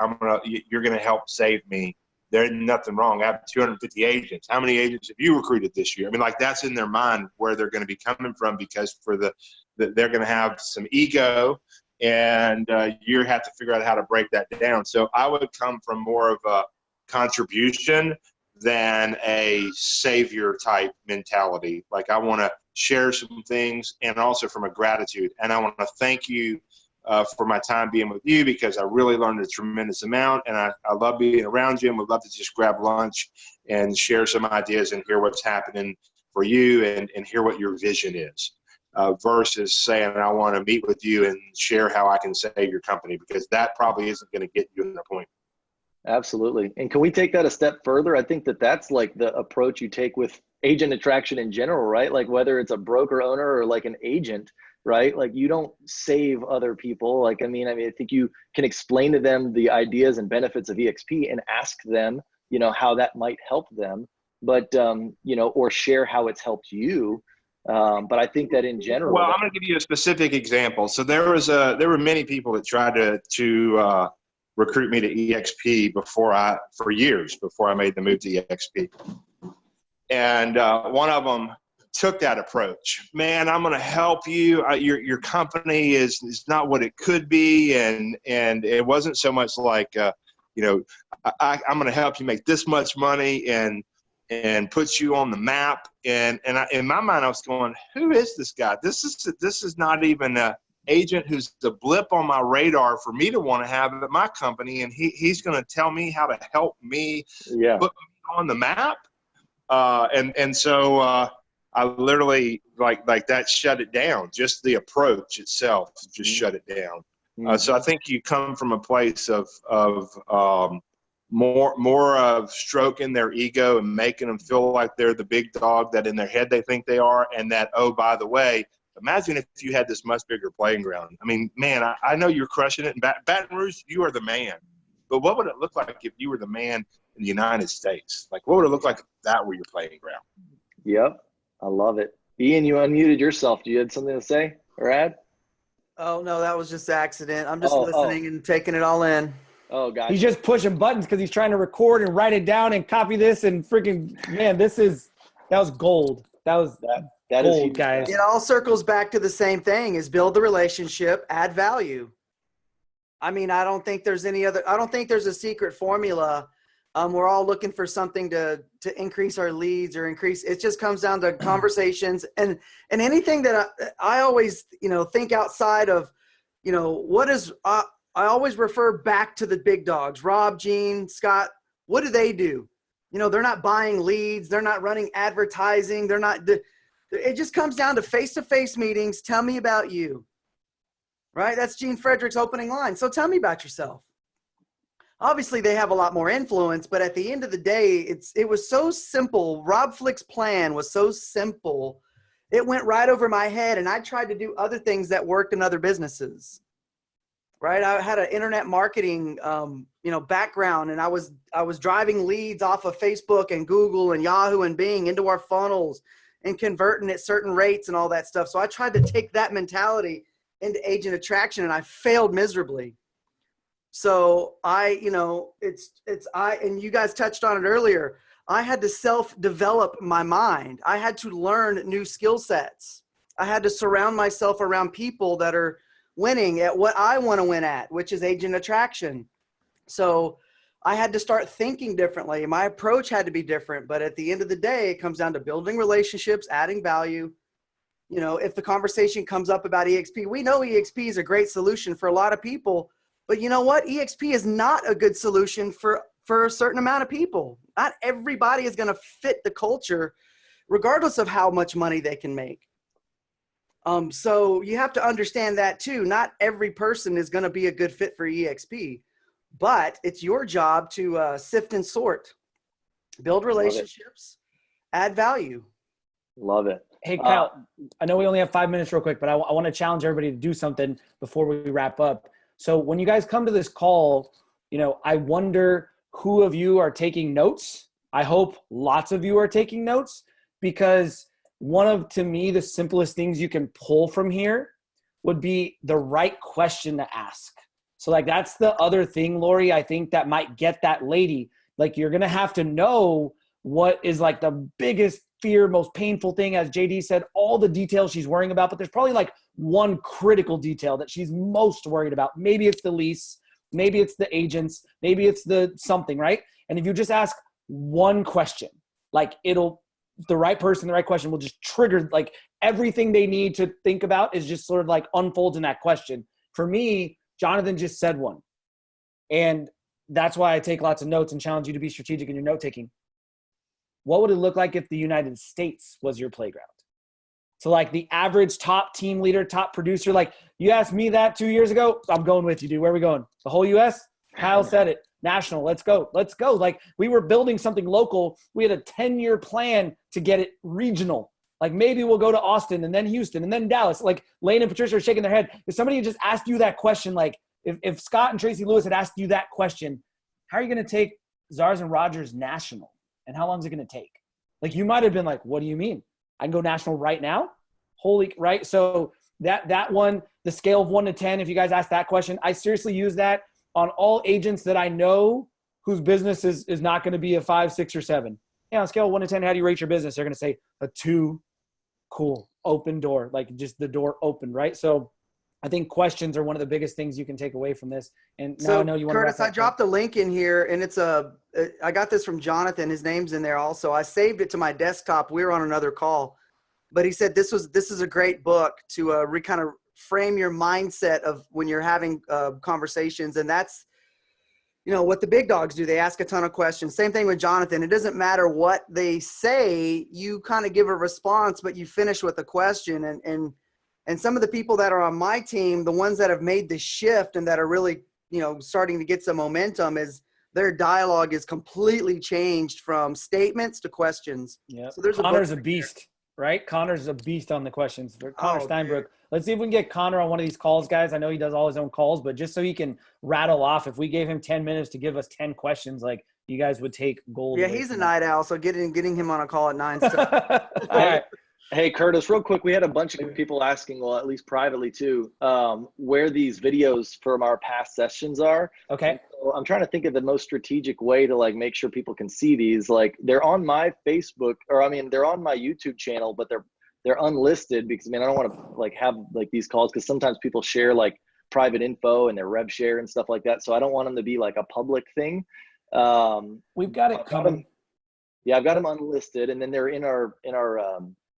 you're going to help save me. There's nothing wrong. I have 250 agents. How many agents have you recruited this year? I mean, like, that's in their mind where they're going to be coming from, because they're going to have some ego, and you have to figure out how to break that down. So I would come from more of a contribution than a savior type mentality. Like, I want to share some things, and also from a gratitude. And I want to thank you for my time being with you, because I really learned a tremendous amount, and I love being around you, and would love to just grab lunch and share some ideas and hear what's happening for you and hear what your vision is, versus saying I want to meet with you and share how I can save your company, because that probably isn't going to get you an appointment. Absolutely. And can we take that a step further? I think that that's like the approach you take with agent attraction in general, right? Like whether it's a broker owner or like an agent, right? Like you don't save other people. Like, I mean, I think you can explain to them the ideas and benefits of EXP and ask them, you know, how that might help them, but, you know, or share how it's helped you. But I think that in general. Well, I'm going to give you a specific example. So there were many people that tried to recruit me to EXP for years before I made the move to EXP. And one of them took that approach. Man, I'm going to help you. Your company is not what it could be. And it wasn't so much like, you know, I'm going to help you make this much money and put you on the map. And in my mind, I was going, who is this guy? This is not even a agent who's the blip on my radar for me to want to have at my company, and he's going to tell me how to help me put me on the map. And so I literally like that shut it down. Just the approach itself just shut it down. So I think you come from a place of more of stroking their ego and making them feel like they're the big dog that in their head they think they are, and that, oh, by the way, imagine if you had this much bigger playing ground. I mean, man, I know you're crushing it in Baton Rouge. You are the man. But what would it look like if you were the man in the United States? Like, what would it look like if that were your playing ground? Yep. I love it. Ian, you unmuted yourself. Do you have something to say or add? Oh, no, that was just accident. I'm just listening and taking it all in. Oh, gotcha. He's just pushing buttons because he's trying to record and write it down and copy this and freaking, man, that was gold. That was that gold, is guys. It all circles back to the same thing: is build the relationship, add value. I mean, I don't think there's a secret formula. We're all looking for something to increase our leads or increase. It just comes down to conversations and anything that I always, you know, think outside of, you know, I always refer back to the big dogs, Rob, Gene, Scott. What do they do? You know, they're not buying leads. They're not running advertising. It just comes down to face-to-face meetings. Tell me about you, right? That's Gene Frederick's opening line. So tell me about yourself. Obviously, they have a lot more influence, but at the end of the day, it was so simple. Rob Flick's plan was so simple. It went right over my head, and I tried to do other things that worked in other businesses, right? I had an internet marketing, background, and I was driving leads off of Facebook and Google and Yahoo and Bing into our funnels and converting at certain rates and all that stuff. So I tried to take that mentality into agent attraction, and I failed miserably. So and you guys touched on it earlier. I had to self-develop my mind. I had to learn new skill sets. I had to surround myself around people that are winning at what I want to win at, which is agent attraction. So I had to start thinking differently. My approach had to be different. But at the end of the day, it comes down to building relationships, adding value. You know, if the conversation comes up about EXP, we know EXP is a great solution for a lot of people. But you know what? EXP is not a good solution for a certain amount of people. Not everybody is going to fit the culture, regardless of how much money they can make. So you have to understand that too. Not every person is going to be a good fit for EXP, but it's your job to sift and sort, build relationships, add value. Love it. Hey, Kyle, I know we only have 5 minutes real quick, but I want to challenge everybody to do something before we wrap up. So when you guys come to this call, you know, I wonder who of you are taking notes. I hope lots of you are taking notes, because to me, the simplest things you can pull from here would be the right question to ask. So like, that's the other thing, Lori, I think that might get that lady. Like, you're going to have to know what is like the biggest fear, most painful thing, as JD said, all the details she's worrying about, but there's probably like one critical detail that she's most worried about. Maybe it's the lease, maybe it's the agents, maybe it's the something, right? And if you just ask one question, like the right person, the right question will just trigger like everything they need to think about is just sort of like unfolds in that question. For me, Jonathan just said one. And that's why I take lots of notes and challenge you to be strategic in your note taking. What would it look like if the United States was your playground? So like the average top team leader, top producer, like you asked me that 2 years ago, I'm going with you, dude. Where are we going? The whole US? Kyle said it. National. Let's go. Let's go. Like we were building something local. We had a 10-year plan to get it regional. Like maybe we'll go to Austin and then Houston and then Dallas. Like Lane and Patricia are shaking their head. If somebody just asked you that question, like if Scott and Tracy Lewis had asked you that question, how are you going to take Zars and Rogers national? And how long is it going to take? Like you might have been like, what do you mean? I can go national right now? Holy, right? So that one, the scale of 1 to 10, if you guys ask that question, I seriously use that on all agents that I know whose business is not going to be a 5, 6, or 7. Yeah, on a scale of 1 to 10, how do you rate your business? They're going to say a 2. Cool. Open door. Like just the door open, right? So I think questions are one of the biggest things you can take away from this. And now so, I know you want to. Curtis, I dropped a link in here, and I got this from Jonathan. His name's in there also. I saved it to my desktop. We were on another call, but he said this is a great book to kind of frame your mindset of when you're having conversations. And that's, what the big dogs do. They ask a ton of questions. Same thing with Jonathan. It doesn't matter what they say. You kind of give a response, but you finish with a question. And some of the people that are on my team, the ones that have made the shift and that are really, starting to get some momentum, is their dialogue is completely changed from statements to questions. Yeah. So there's Connor's a beast, right? Connor's a beast on the questions. Connor Steinbrook. Dude. Let's see if we can get Connor on one of these calls, guys. I know he does all his own calls, but just so he can rattle off, if we gave him 10 minutes to give us 10 questions, like you guys would take gold. Yeah, he's a night owl, so getting him on a call at 9. All right. Hey, Curtis, real quick, we had a bunch of people asking, well, at least privately too, where these videos from our past sessions are. Okay. So I'm trying to think of the most strategic way to like make sure people can see these. Like they're on my Facebook, they're on my YouTube channel, but they're unlisted because I don't want to like have like these calls because sometimes people share like private info and their rev share and stuff like that. So I don't want them to be like a public thing. We've got it coming. Yeah, I've got them unlisted, and then they're in our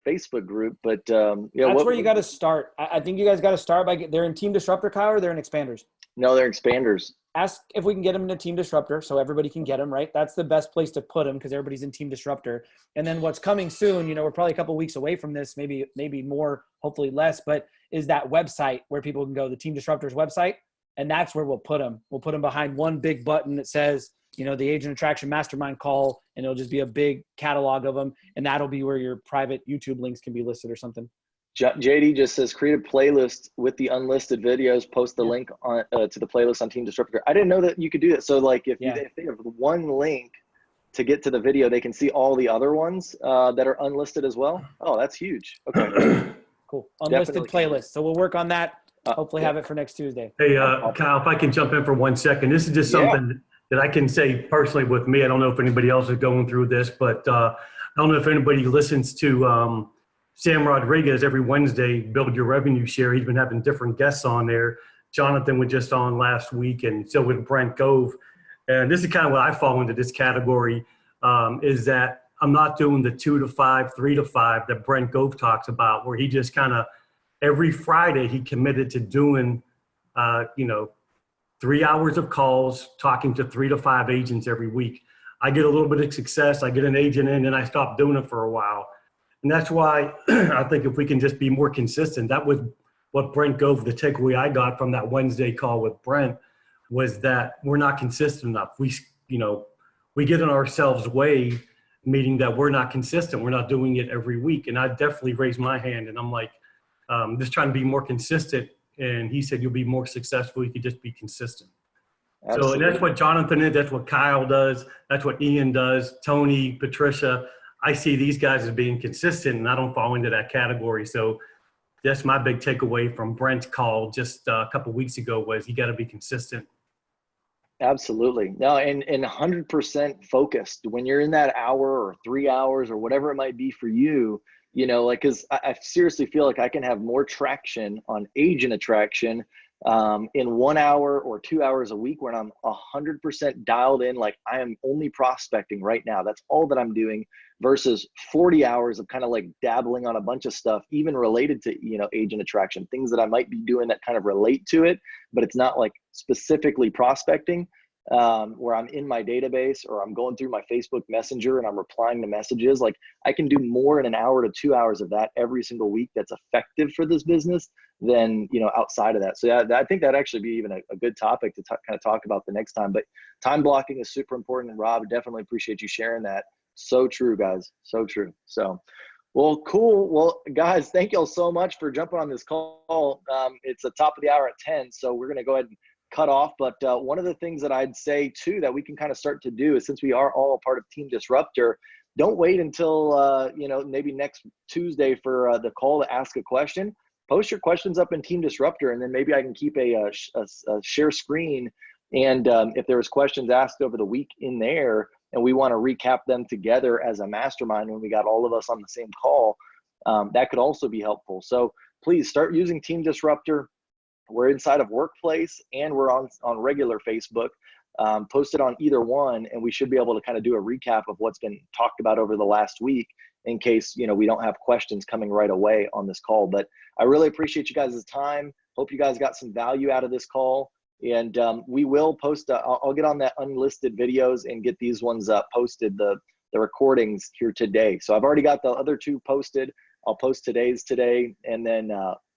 Facebook group, but that's where you got to start. I think you guys got to start by they're in Team Disruptor, Kyle, or they're in Expanders? No, they're Expanders. Ask if we can get them in a Team Disruptor so everybody can get them, right? That's the best place to put them because everybody's in Team Disruptor. And then what's coming soon, we're probably a couple weeks away from this, maybe more, hopefully less, but is that website where people can go, the Team Disruptors website, and that's where we'll put them. We'll put them behind one big button that says, the Agent Attraction Mastermind call, and it'll just be a big catalog of them. And that'll be where your private YouTube links can be listed or something. JD just says, create a playlist with the unlisted videos, post the link on to the playlist on Team Disruptor. I didn't know that you could do that. So like if they have one link to get to the video, they can see all the other ones that are unlisted as well. Oh, that's huge. Okay. Cool. Unlisted playlist. So we'll work on that. Hopefully have it for next Tuesday. Hey, Kyle, if I can jump in for 1 second. This is just something that I can say personally with me. I don't know if anybody else is going through this, but I don't know if anybody listens to Sam Rodriguez every Wednesday, Build Your Revenue Share. He's been having different guests on there. Jonathan was just on last week, and so with Brent Gove. And this is kind of what I fall into this category, is that I'm not doing the 2 to 5, 3 to 5 that Brent Gove talks about, where he just kind of every Friday he committed to doing, 3 hours of calls, talking to 3 to 5 agents every week. I get a little bit of success. I get an agent in, and I stop doing it for a while. And that's why I think if we can just be more consistent, that was what Brent Gove, the takeaway I got from that Wednesday call with Brent, was that we're not consistent enough. We get in ourselves way, meaning that we're not consistent. We're not doing it every week. And I definitely raised my hand, and I'm like, just trying to be more consistent. And he said, you'll be more successful. You could just be consistent. Absolutely. So, and that's what Jonathan is. That's what Kyle does. That's what Ian does. Tony, Patricia. I see these guys as being consistent, and I don't fall into that category. So that's my big takeaway from Brent's call just a couple of weeks ago, was you got to be consistent. Absolutely. No, and 100% focused. When you're in that hour or 3 hours or whatever it might be for you, because I seriously feel like I can have more traction on agent attraction in 1 hour or 2 hours a week when I'm 100% dialed in, like I am only prospecting right now. That's all that I'm doing, versus 40 hours of kind of like dabbling on a bunch of stuff, even related to, you know, agent attraction, things that I might be doing that kind of relate to it, but it's not like specifically prospecting, where I'm in my database or I'm going through my Facebook Messenger and I'm replying to messages. Like I can do more in an hour to 2 hours of that every single week that's effective for this business than, you know, outside of that. So yeah, I think that'd actually be even a good topic to kind of talk about the next time. But time blocking is super important. And Rob, definitely appreciate you sharing that. So true, guys. So true. So, well, cool. Well, guys, thank y'all so much for jumping on this call. It's the top of the hour at 10. So we're going to go ahead and cut off. But one of the things that I'd say too, that we can kind of start to do is, since we are all a part of Team Disruptor, don't wait until, you know, maybe next Tuesday for the call to ask a question. Post your questions up in Team Disruptor, and then maybe I can keep a share screen. And if there was questions asked over the week in there, and we want to recap them together as a mastermind when we got all of us on the same call, that could also be helpful. So please start using Team Disruptor. We're inside of Workplace and we're on regular Facebook. Post it on either one, and we should be able to kind of do a recap of what's been talked about over the last week, in case, you know, we don't have questions coming right away on this call. But I really appreciate you guys' time. Hope you guys got some value out of this call. And we will post, I'll get on that unlisted videos and get these ones posted, the recordings here today. So I've already got the other two posted. I'll post today's today, and then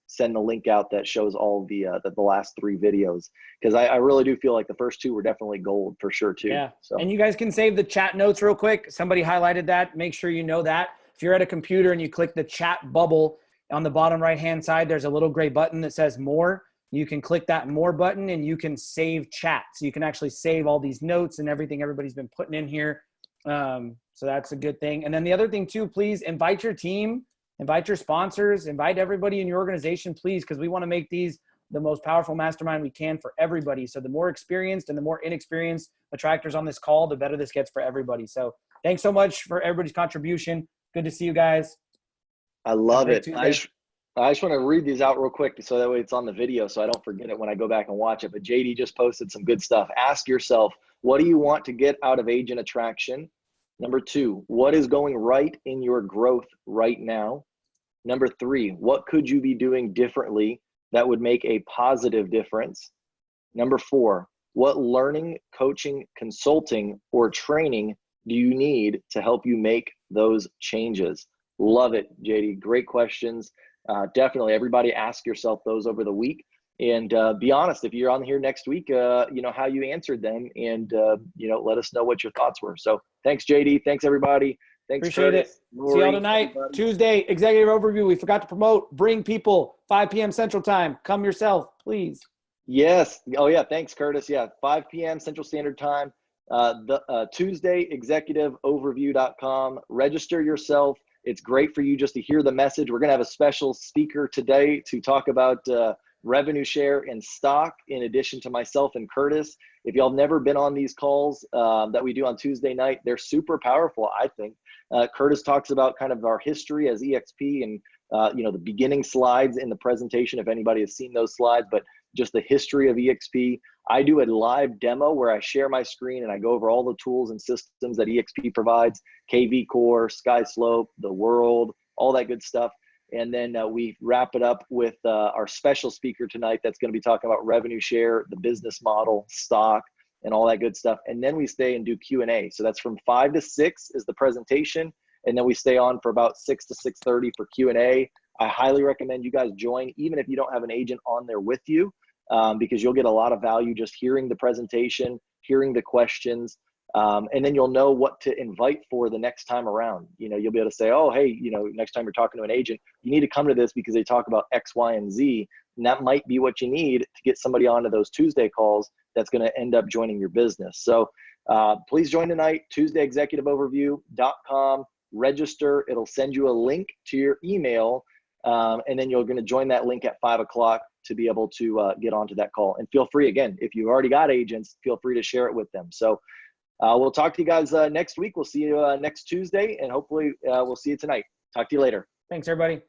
send the link out that shows all the last 3 videos, because I really do feel like the first 2 were definitely gold for sure too. Yeah. So. And you guys can save the chat notes real quick. Somebody highlighted that. Make sure you know that. If you're at a computer and you click the chat bubble on the bottom right-hand side, there's a little gray button that says more. You can click that more button and you can save chat. So you can actually save all these notes and everything everybody's been putting in here. So that's a good thing. And then the other thing too, please invite your team, invite your sponsors, invite everybody in your organization, please, because we want to make these the most powerful mastermind we can for everybody. So the more experienced and the more inexperienced attractors on this call, the better this gets for everybody. So thanks so much for everybody's contribution. Good to see you guys. I love it. I just want to read these out real quick so that way it's on the video so I don't forget it when I go back and watch it. But JD just posted some good stuff. Ask yourself, what do you want to get out of agent attraction? Number 2, what is going right in your growth right now? Number 3, what could you be doing differently that would make a positive difference? Number 4, what learning, coaching, consulting, or training do you need to help you make those changes? Love it, JD. Great questions. Definitely everybody ask yourself those over the week, and be honest. If you're on here next week, you know, how you answered them, and you know, let us know what your thoughts were. So thanks, JD. Thanks, everybody. Thanks. Appreciate Curtis, it. Lori, see y'all tonight. everybody. Tuesday, executive overview. We forgot to promote. Bring people. 5 p.m. Central Time. Come yourself, please. Yes. Oh yeah. Thanks, Curtis. Yeah. 5 p.m. Central Standard Time. Tuesday, executiveoverview.com. Register yourself. It's great for you just to hear the message. We're going to have a special speaker today to talk about revenue share and stock, in addition to myself and Curtis. If y'all have never been on these calls that we do on Tuesday night, they're super powerful, I think. Curtis talks about kind of our history as EXP and, you know, the beginning slides in the presentation, if anybody has seen those slides, but just the history of EXP. I do a live demo where I share my screen and I go over all the tools and systems that EXP provides, KV Core, SkySlope, the world, all that good stuff. And then we wrap it up with our special speaker tonight that's going to be talking about revenue share, the business model, stock, and all that good stuff. And then we stay and do Q&A. So that's from 5 to 6 is the presentation. And then we stay on for about 6 to 6:30 for Q&A. I highly recommend you guys join, even if you don't have an agent on there with you, because you'll get a lot of value just hearing the presentation, hearing the questions, and then you'll know what to invite for the next time around. You know, you'll be able to say, oh, hey, you know, next time you're talking to an agent, you need to come to this because they talk about X, Y, and Z. And that might be what you need to get somebody onto those Tuesday calls that's going to end up joining your business. So please join tonight, TuesdayExecutiveOverview.com. Register. It'll send you a link to your email, and then you're going to join that link at 5 o'clock to be able to get onto that call. And feel free, again, if you've already got agents, feel free to share it with them. So we'll talk to you guys next week. We'll see you next Tuesday, and hopefully we'll see you tonight. Talk to you later. Thanks, everybody.